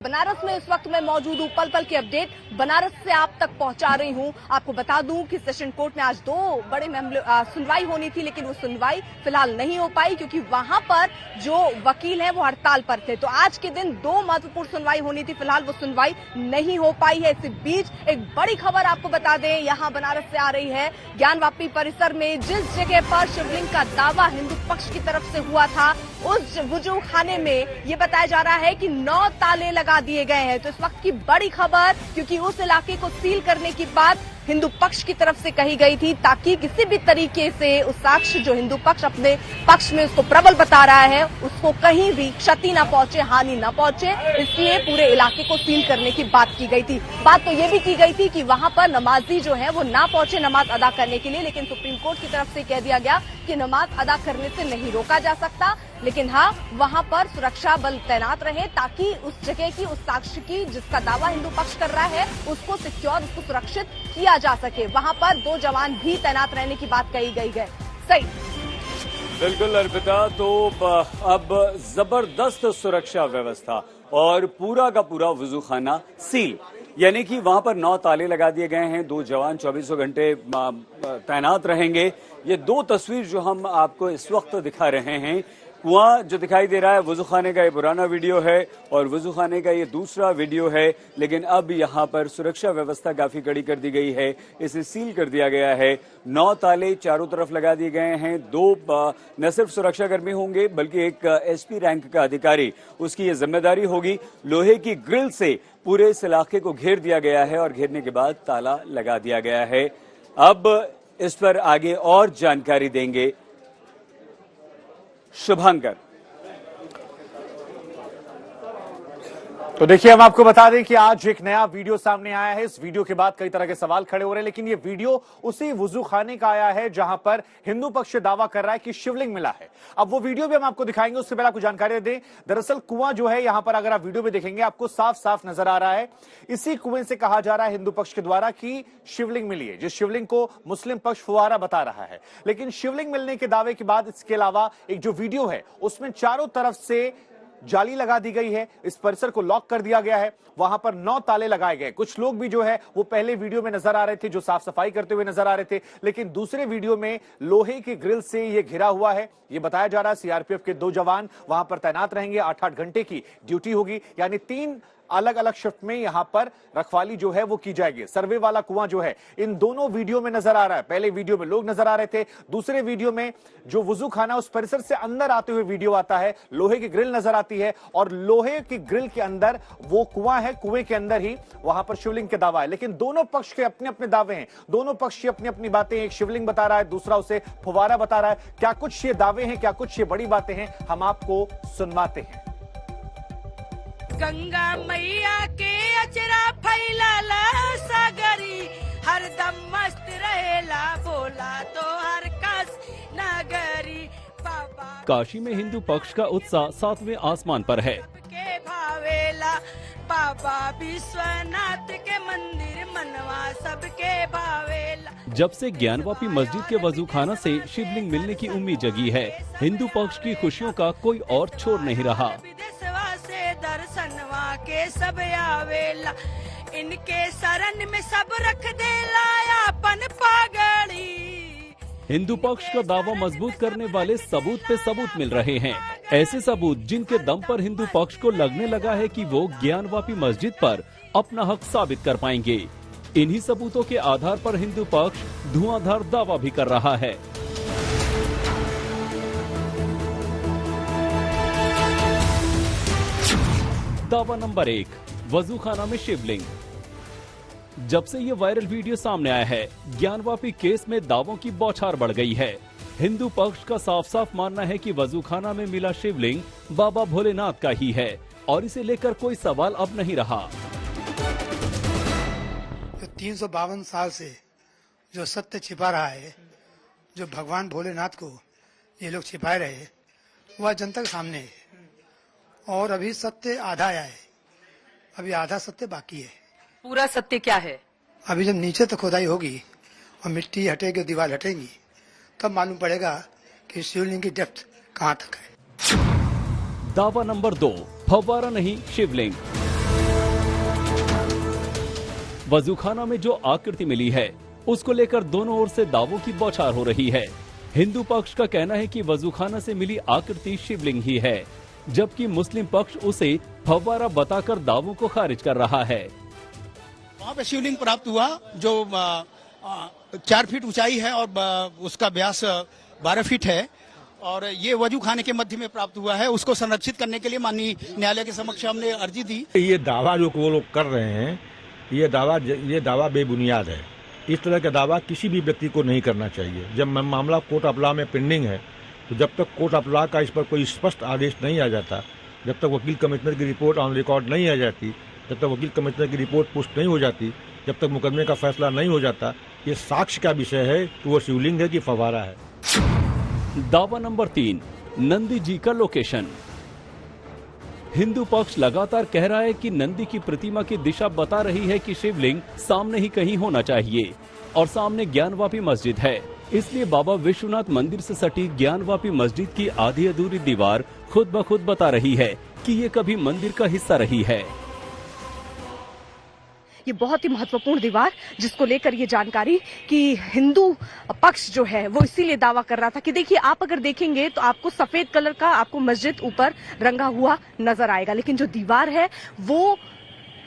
बनारस में इस वक्त मैं मौजूद हूँ। पल पल की अपडेट बनारस से आप तक पहुंचा रही हूँ। आपको बता दूं कि सेशन कोर्ट में आज दो बड़े सुनवाई होनी थी, लेकिन वो सुनवाई फिलहाल नहीं हो पाई क्योंकि वहां पर जो वकील हैं वो हड़ताल पर थे। तो आज के दिन दो महत्वपूर्ण सुनवाई होनी थी, फिलहाल वो सुनवाई नहीं हो पाई है। इसी बीच एक बड़ी खबर आपको बता दें, यहाँ बनारस से आ रही है। ज्ञानवापी परिसर में जिस जगह पर शिवलिंग का दावा हिंदू पक्ष की तरफ से हुआ था, उस वजू खाने में ये बताया जा रहा है कि 9 ताले लगा दिए गए हैं। तो इस वक्त की बड़ी खबर, क्योंकि उस इलाके को सील करने की बात हिंदू पक्ष की तरफ से कही गई थी ताकि किसी भी तरीके से उस साक्ष्य जो हिंदू पक्ष अपने पक्ष में उसको प्रबल बता रहा है, उसको कहीं भी क्षति ना पहुंचे, हानि ना पहुंचे, इसलिए पूरे इलाके को सील करने की बात की गई थी। बात तो ये भी की गई थी कि वहां पर नमाजी जो है वो ना पहुंचे नमाज अदा करने के लिए, लेकिन सुप्रीम कोर्ट की तरफ से कह दिया गया कि नमाज अदा करने से नहीं रोका जा सकता, लेकिन हाँ वहां पर सुरक्षा बल तैनात रहे ताकि उस जगह की, उस साक्ष्य की जिसका दावा हिंदू पक्ष कर रहा है, उसको सिक्योर, उसको सुरक्षित किया जा सके। वहां पर 2 जवान भी तैनात रहने की बात कही गई है। सही, बिल्कुल अर्पिता। तो अब जबरदस्त सुरक्षा व्यवस्था और पूरा का पूरा वुजू खाना सील, यानी कि वहां पर 9 ताले लगा दिए गए हैं। 2 जवान 24 घंटे तैनात रहेंगे। ये 2 तस्वीर जो हम आपको इस वक्त दिखा रहे हैं, कुआं जो दिखाई दे रहा है वुजू खाने का ये पुराना वीडियो है और वुजू खाने का ये दूसरा वीडियो है, लेकिन अब यहाँ पर सुरक्षा व्यवस्था काफी कड़ी कर दी गई है, इसे सील कर दिया गया है। 9 ताले चारों तरफ लगा दिए गए हैं। 2 न सिर्फ सुरक्षाकर्मी होंगे बल्कि एक एसपी रैंक का अधिकारी, उसकी ये जिम्मेदारी होगी। लोहे की ग्रिल से पूरे इस इलाके को घेर दिया गया है और घेरने के बाद ताला लगा दिया गया है। अब इस पर आगे और जानकारी देंगे शुभांकर। तो देखिए, हम आपको बता दें कि आज एक नया वीडियो सामने आया है। इस वीडियो के बाद कई तरह के सवाल खड़े हो रहे हैं, लेकिन ये वीडियो उसी वुजू खाने का आया है जहां पर हिंदू पक्ष दावा कर रहा है कि शिवलिंग मिला है। अब वो वीडियो भी हम आपको दिखाएंगे, उससे पहले आपको जानकारी दें। दरअसल कुआं जो है यहां पर, अगर आप वीडियो में देखेंगे आपको साफ साफ नजर आ रहा है। इसी कुएं से कहा जा रहा है हिंदू पक्ष के द्वारा कि शिवलिंग मिली है, जिस शिवलिंग को मुस्लिम पक्ष फुवारा बता रहा है। लेकिन शिवलिंग मिलने के दावे के बाद इसके अलावा एक जो वीडियो है उसमें चारों तरफ से जाली लगा दी गई है, इस परिसर को लॉक कर दिया गया है, वहां पर 9 ताले लगाए गए। कुछ लोग भी जो है वो पहले वीडियो में नजर आ रहे थे जो साफ सफाई करते हुए नजर आ रहे थे, लेकिन दूसरे वीडियो में लोहे की ग्रिल से ये घिरा हुआ है। ये बताया जा रहा है सीआरपीएफ के 2 जवान वहां पर तैनात रहेंगे। 8-8 घंटे की ड्यूटी होगी, यानी 3 अलग अलग शिफ्ट में यहां पर रखवाली जो है वो की जाएगी। सर्वे वाला कुआं जो है इन दोनों वीडियो में नजर आ रहा है। पहले वीडियो में लोग नजर आ रहे थे, दूसरे वीडियो में जो वुजू खाना उस परिसर से अंदर आते हुए वीडियो आता है, लोहे की ग्रिल नजर आती है और लोहे की ग्रिल के अंदर वो कुआं है, कुएं के अंदर ही वहां पर शिवलिंग का दावा है। लेकिन दोनों पक्ष के अपने अपने दावे हैं, दोनों पक्ष की अपनी अपनी बातें। एक शिवलिंग बता रहा है, दूसरा उसे फुवारा बता रहा है। क्या कुछ ये दावे हैं, क्या कुछ ये बड़ी बातें हैं, हम आपको सुनवाते हैं। गंगा मैया के अचरा फैलाला सागरी, हरदम मस्त रहेला बोला तो हर कस नगरी। बाबा काशी में हिंदू पक्ष का उत्साह 7वें आसमान पर है। के भावेला बाबा विश्वनाथ के मंदिर मनवा सबके भावेला। जब से ज्ञानवापी मस्जिद के वजूखाना से शिवलिंग मिलने की उम्मीद जगी है, हिंदू पक्ष की खुशियों का कोई और छोर नहीं रहा। दर्शनवा के सब आवेला, इनके शरण में सब रख देला अपन पागड़ी। हिंदू पक्ष का दावा मजबूत करने वाले सबूत पे सबूत मिल रहे हैं। ऐसे सबूत जिनके दम पर हिंदू पक्ष को लगने लगा है कि वो ज्ञानवापी मस्जिद पर अपना हक साबित कर पाएंगे। इन्हीं सबूतों के आधार पर हिंदू पक्ष धुआंधार दावा भी कर रहा है। दावा नंबर 1, वजूखाना में शिवलिंग। जब से ये वायरल वीडियो सामने आया है, ज्ञानवापी केस में दावों की बौछार बढ़ गई है। हिंदू पक्ष का साफ साफ मानना है कि वजूखाना में मिला शिवलिंग बाबा भोलेनाथ का ही है और इसे लेकर कोई सवाल अब नहीं रहा। 352 साल से जो सत्य छिपा रहा है, जो भगवान भोलेनाथ को ये लोग छिपाए रहे, वह जनता के सामने है। और अभी सत्य आधा आया है, अभी आधा सत्य बाकी है। पूरा सत्य क्या है? अभी जब नीचे तक खुदाई होगी और मिट्टी हटेगी, दीवार हटेगी, तब मालूम पड़ेगा कि शिवलिंग की डेप्थ कहाँ तक है। दावा नंबर 2, फव्वारा नहीं शिवलिंग। वजूखाना में जो आकृति मिली है उसको लेकर दोनों ओर से दावों की बौछार हो रही है। हिंदू पक्ष का कहना है कि वजूखाना से मिली आकृति शिवलिंग ही है, जबकि मुस्लिम पक्ष उसे फव्वारा बताकर दावों को खारिज कर रहा है। वहाँ पे शिवलिंग प्राप्त हुआ जो 4 फीट ऊंचाई है और उसका व्यास 12 फीट है और ये वजू खाने के मध्य में प्राप्त हुआ है। उसको संरक्षित करने के लिए माननीय न्यायालय के समक्ष हमने अर्जी दी। ये दावा जो वो लोग कर रहे हैं ये दावा बेबुनियाद है। इस तरह का दावा किसी भी व्यक्ति को नहीं करना चाहिए। जब मामला कोर्ट ऑफ लॉ में पेंडिंग है तो जब तक कोर्ट ऑफ लॉ का इस पर कोई स्पष्ट आदेश नहीं आ जाता, जब तक वकील कमिश्नर की रिपोर्ट ऑन रिकॉर्ड नहीं आ जाती, जब तक वकील कमिश्नर की रिपोर्ट पुष्ट नहीं हो जाती, जब तक मुकदमे का फैसला नहीं हो जाता, ये साक्ष्य का विषय है कि वो शिवलिंग है कि फव्वारा है। दावा नंबर 3, नंदी जी का लोकेशन। हिंदू पक्ष लगातार कह रहा है कि नंदी की प्रतिमा की दिशा बता रही है कि शिवलिंग सामने ही कहीं होना चाहिए और सामने ज्ञानवापी मस्जिद है, इसलिए बाबा विश्वनाथ मंदिर से सटी ज्ञानवापी मस्जिद की आधी अधूरी दीवार खुद ब खुद बता रही है कि ये कभी मंदिर का हिस्सा रही है। ये बहुत ही महत्वपूर्ण दीवार जिसको लेकर ये जानकारी कि हिंदू पक्ष जो है वो इसीलिए दावा कर रहा था कि देखिए आप अगर देखेंगे तो आपको सफेद कलर का आपको मस्जिद ऊपर रंगा हुआ नजर आएगा, लेकिन जो दीवार है वो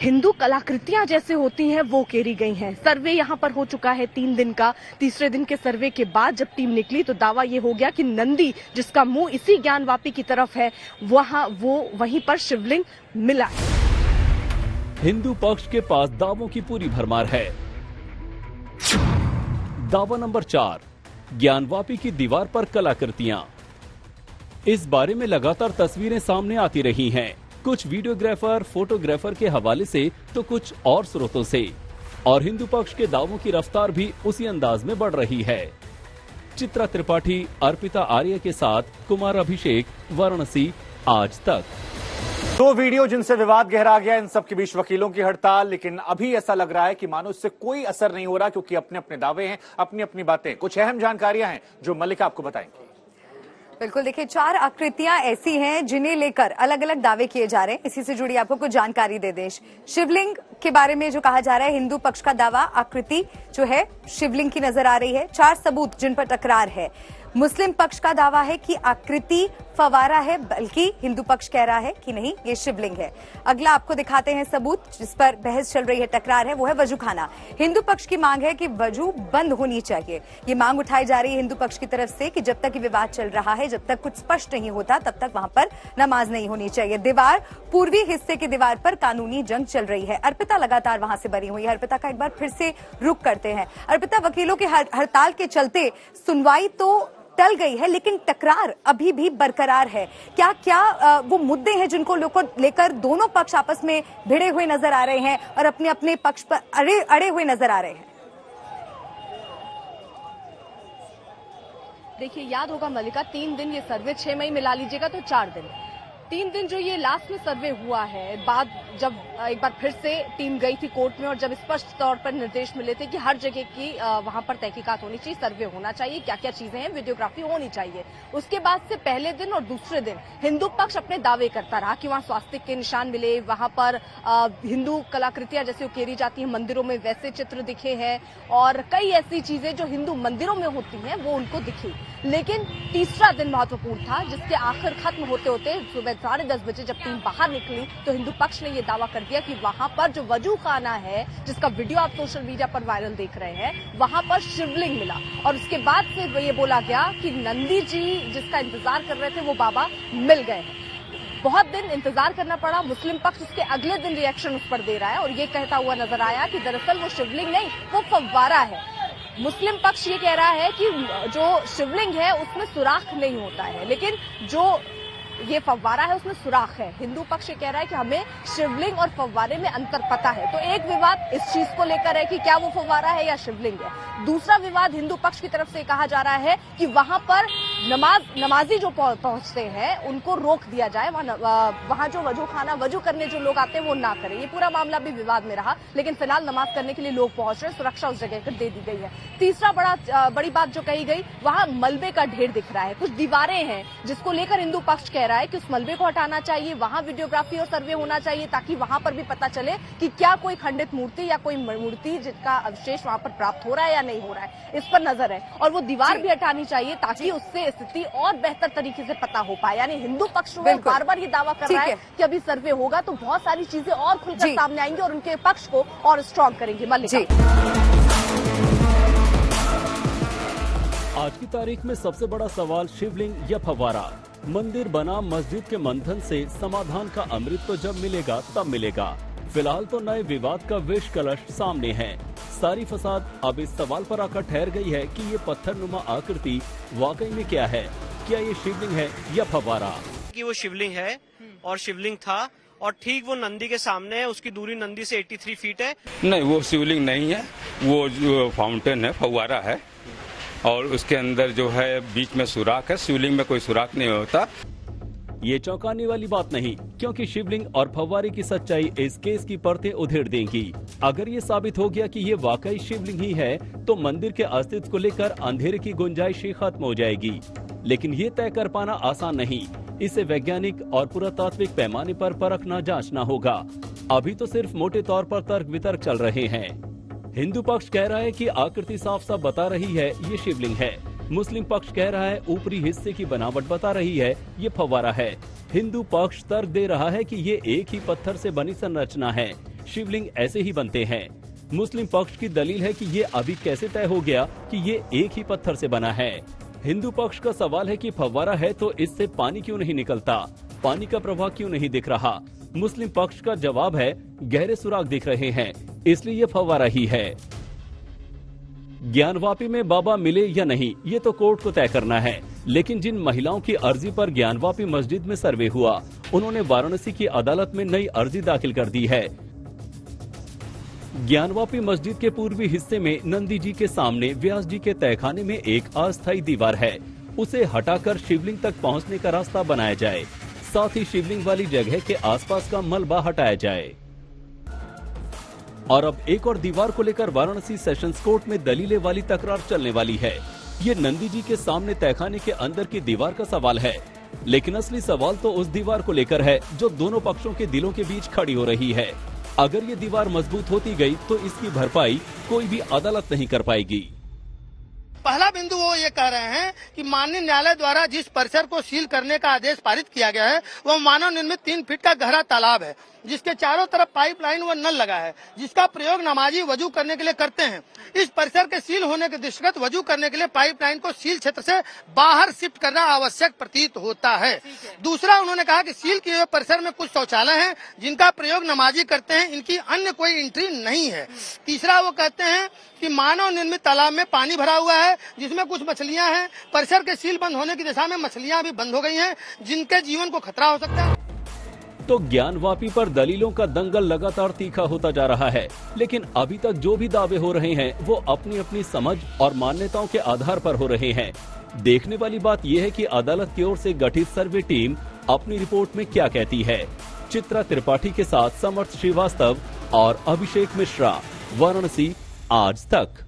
हिंदू कलाकृतियां जैसे होती हैं वो केरी गई हैं। सर्वे यहाँ पर हो चुका है 3 दिन का। तीसरे दिन के सर्वे के बाद जब टीम निकली तो दावा ये हो गया कि नंदी जिसका मुंह इसी ज्ञानवापी की तरफ है वहीं पर शिवलिंग मिला। हिंदू पक्ष के पास दावों की पूरी भरमार है। दावा नंबर 4, ज्ञानवापी की दीवार पर कलाकृतियां। इस बारे में लगातार तस्वीरें सामने आती रही हैं, कुछ वीडियोग्राफर फोटोग्राफर के हवाले से तो कुछ और स्रोतों से, और हिंदू पक्ष के दावों की रफ्तार भी उसी अंदाज में बढ़ रही है। चित्रा त्रिपाठी, अर्पिता आर्य के साथ कुमार अभिषेक, वाराणसी, आज तक। 2 वीडियो जिनसे विवाद गहरा गया, इन सब के बीच वकीलों की हड़ताल, लेकिन अभी ऐसा लग रहा है कि मानो इससे कोई असर नहीं हो रहा क्योंकि अपने अपने दावे हैं, अपनी अपनी बातें। कुछ अहम जानकारियां हैं जो मल्लिका आपको बताएंगी। बिल्कुल, देखिए 4 आकृतियां ऐसी हैं जिन्हें लेकर अलग अलग दावे किए जा रहे हैं। इसी से जुड़ी आपको कुछ जानकारी दे दें। शिवलिंग के बारे में जो कहा जा रहा है, हिंदू पक्ष का दावा आकृति जो है शिवलिंग की नजर आ रही है। 4 सबूत जिन पर तकरार है। मुस्लिम पक्ष का दावा है कि आकृति फवारा है, बल्कि हिंदू पक्ष कह रहा है कि नहीं ये शिवलिंग है। अगला आपको दिखाते हैं सबूत जिस पर बहस चल रही है, तकरार है, वो है वजूखाना। हिंदू पक्ष की मांग है कि वजू बंद होनी चाहिए। ये मांग उठाई जा रही है हिंदू पक्ष की तरफ से कि जब तक ये विवाद चल रहा है, जब तक कुछ स्पष्ट नहीं होता, तब तक वहां पर नमाज नहीं होनी चाहिए। दीवार, पूर्वी हिस्से की दीवार पर कानूनी जंग चल रही है। अर्पिता लगातार वहां से बरी हुई है। अर्पिता का एक बार फिर से रुख करते हैं। अर्पिता, वकीलों के हड़ताल के चलते सुनवाई तो टल गई है लेकिन टकरार अभी भी बरकरार है। क्या क्या वो मुद्दे हैं जिनको लेकर दोनों पक्ष आपस में भिड़े हुए नजर आ रहे हैं और अपने अपने पक्ष पर अड़े हुए नजर आ रहे हैं? देखिए, याद होगा मल्लिका, 3 दिन ये सर्वे, 6 मई मिला लीजिएगा तो 4 दिन, 3 दिन जो ये लास्ट में सर्वे हुआ है, बाद जब एक बार फिर से टीम गई थी कोर्ट में और जब स्पष्ट तौर पर निर्देश मिले थे कि हर जगह की वहां पर तहकीकात होनी चाहिए, सर्वे होना चाहिए, क्या क्या चीजें हैं, वीडियोग्राफी होनी चाहिए। उसके बाद से पहले दिन और दूसरे दिन हिंदू पक्ष अपने दावे करता रहा कि वहां स्वास्तिक के निशान मिले, वहां पर हिंदू कलाकृतियां जैसे उकेरी जाती हैं मंदिरों में वैसे चित्र दिखे हैं और कई ऐसी चीजें जो हिंदू मंदिरों में होती हैं वो उनको दिखी। लेकिन तीसरा दिन महत्वपूर्ण था जिसके आखिर खत्म होते होते सुबह 10:30 बजे जब टीम बाहर निकली तो हिंदू पक्ष ने यह दावा कर दिया कि वहां पर जो वजू खाना है, जिसका वीडियो आप सोशल मीडिया पर वायरल देख रहे हैं, वहां पर शिवलिंग मिला। और उसके बाद से ये बोला गया कि नंदी जी जिसका इंतजार कर रहे थे वो बाबा मिल गए हैं। बहुत दिन इंतजार करना पड़ा। मुस्लिम पक्ष उसके अगले दिन रिएक्शन उस पर दे रहा है और ये कहता हुआ नजर आया कि दरअसल वो शिवलिंग नहीं, वो फव्वारा है। मुस्लिम पक्ष ये कह रहा है कि जो शिवलिंग है उसमें सुराख नहीं होता है, लेकिन जो ये फव्वारा है उसमें सुराख है। हिंदू पक्ष ये कह रहा है कि हमें शिवलिंग और फव्वारे में अंतर पता है। तो एक विवाद इस चीज को लेकर है कि क्या वो फव्वारा है या शिवलिंग है। दूसरा विवाद हिंदू पक्ष की तरफ से कहा जा रहा है कि वहां पर नमाजी जो पहुंचते हैं उनको रोक दिया जाए, वहां जो वजू करने जो लोग आते हैं वो ना करें। ये पूरा मामला भी विवाद में रहा, लेकिन फिलहाल नमाज करने के लिए लोग पहुंच रहे, सुरक्षा उस जगह पर दे दी गई है। तीसरा बड़ी बात जो कही गई, वहां मलबे का ढेर दिख रहा है, कुछ दीवारें हैं जिसको लेकर हिंदू पक्ष कह रहा है कि उस मलबे को हटाना चाहिए, वहां वीडियोग्राफी और सर्वे होना चाहिए ताकि वहां पर भी पता चले कि क्या कोई खंडित मूर्ति या कोई मूर्ति जिसका अवशेष वहां पर प्राप्त हो रहा है या नहीं हो रहा है, इस पर नजर है। और वो दीवार भी हटानी चाहिए ताकि उससे स्थिति और बेहतर तरीके से पता हो पाए। यानी हिंदू पक्ष वो बार बार ये दावा कर रहा है कि अभी सर्वे होगा तो बहुत सारी चीजें और खुलकर सामने आएंगी और उनके पक्ष को और स्ट्रॉन्ग करेंगे। मल्लिका, आज की तारीख में सबसे बड़ा सवाल शिवलिंग या फव्वारा। मंदिर बना मस्जिद के मंथन से समाधान का अमृत तो जब मिलेगा तब मिलेगा। फिलहाल तो नए विवाद का विष कलश सामने है। सारी फसाद अब इस सवाल पर आकर ठहर गई है कि ये पत्थरनुमा आकृति वाकई में क्या है, क्या ये शिवलिंग है या फव्वारा। कि वो शिवलिंग है और शिवलिंग था और ठीक वो नंदी के सामने है, उसकी दूरी नंदी से 83 फीट है। नहीं, वो शिवलिंग नहीं है, वो जो फाउंटेन है, फव्वारा है और उसके अंदर जो है बीच में सुराख है। शिवलिंग में कोई सुराख नहीं होता। ये चौंकाने वाली बात नहीं, क्योंकि शिवलिंग और फव्वारे की सच्चाई इस केस की परतें उधेड़ देंगी। अगर ये साबित हो गया कि ये वाकई शिवलिंग ही है तो मंदिर के अस्तित्व को लेकर अंधेरे की गुंजाइश ही खत्म हो जाएगी। लेकिन ये तय कर पाना आसान नहीं, इसे वैज्ञानिक और पुरातात्विक पैमाने पर परखना जांचना होगा। अभी तो सिर्फ मोटे तौर पर तर्क वितर्क चल रहे हैं। हिंदू पक्ष कह रहा है कि आकृति साफ साफ बता रही है ये शिवलिंग है। मुस्लिम पक्ष कह रहा है ऊपरी हिस्से की बनावट बता रही है ये फव्वारा है। हिंदू पक्ष तर्क दे रहा है कि ये एक ही पत्थर से बनी संरचना है, शिवलिंग ऐसे ही बनते हैं। मुस्लिम पक्ष की दलील है कि ये अभी कैसे तय हो गया कि ये एक ही पत्थर से बना है। हिंदू पक्ष का सवाल है कि फव्वारा है तो इससे पानी क्यों नहीं निकलता, पानी का प्रवाह क्यों नहीं दिख रहा। मुस्लिम पक्ष का जवाब है गहरे सुराग दिख रहे हैं, इसलिए ये फव्वारा ही है। ज्ञानवापी में बाबा मिले या नहीं ये तो कोर्ट को तय करना है, लेकिन जिन महिलाओं की अर्जी पर ज्ञानवापी मस्जिद में सर्वे हुआ उन्होंने वाराणसी की अदालत में नई अर्जी दाखिल कर दी है। ज्ञानवापी मस्जिद के पूर्वी हिस्से में नंदी जी के सामने व्यास जी के तहखाने में एक अस्थायी दीवार है, उसे हटाकर शिवलिंग तक पहुंचने का रास्ता बनाया जाए। साथ ही शिवलिंग वाली जगह के आसपास का मलबा हटाया जाए। और अब एक और दीवार को लेकर वाराणसी सेशंस कोर्ट में दलीलें वाली तकरार चलने वाली है। ये नंदी जी के सामने तहखाने के अंदर की दीवार का सवाल है, लेकिन असली सवाल तो उस दीवार को लेकर है जो दोनों पक्षों के दिलों के बीच खड़ी हो रही है। अगर ये दीवार मजबूत होती गई तो इसकी भरपाई कोई भी अदालत नहीं कर पाएगी। पहला बिंदु वो ये कह रहे हैं कि माननीय न्यायालय द्वारा जिस परिसर को सील करने का आदेश पारित किया गया है वह मानव निर्मित 3 फीट का गहरा तालाब है, जिसके चारों तरफ पाइपलाइन व नल लगा है, जिसका प्रयोग नमाजी वजू करने के लिए करते हैं। इस परिसर के सील होने के दृष्टिगत वजू करने के लिए पाइपलाइन को सील क्षेत्र से बाहर शिफ्ट करना आवश्यक प्रतीत होता है। दूसरा, उन्होंने कहा कि सील किए हुए परिसर में कुछ शौचालय हैं जिनका प्रयोग नमाजी करते हैं, इनकी अन्य कोई एंट्री नहीं है। तीसरा, वो कहते हैं कि मानव निर्मित तालाब में पानी भरा हुआ है जिसमें कुछ मछलियां हैं। परिसर के सील बंद होने की दिशा में मछलियां भी बंद हो गई हैं जिनके जीवन को खतरा हो सकता है। तो ज्ञानवापी पर दलीलों का दंगल लगातार तीखा होता जा रहा है, लेकिन अभी तक जो भी दावे हो रहे हैं वो अपनी अपनी समझ और मान्यताओं के आधार पर हो रहे हैं। देखने वाली बात यह है कि अदालत की ओर से गठित सर्वे टीम अपनी रिपोर्ट में क्या कहती है। चित्रा त्रिपाठी के साथ समर्थ श्रीवास्तव और अभिषेक मिश्रा, वाराणसी आज तक।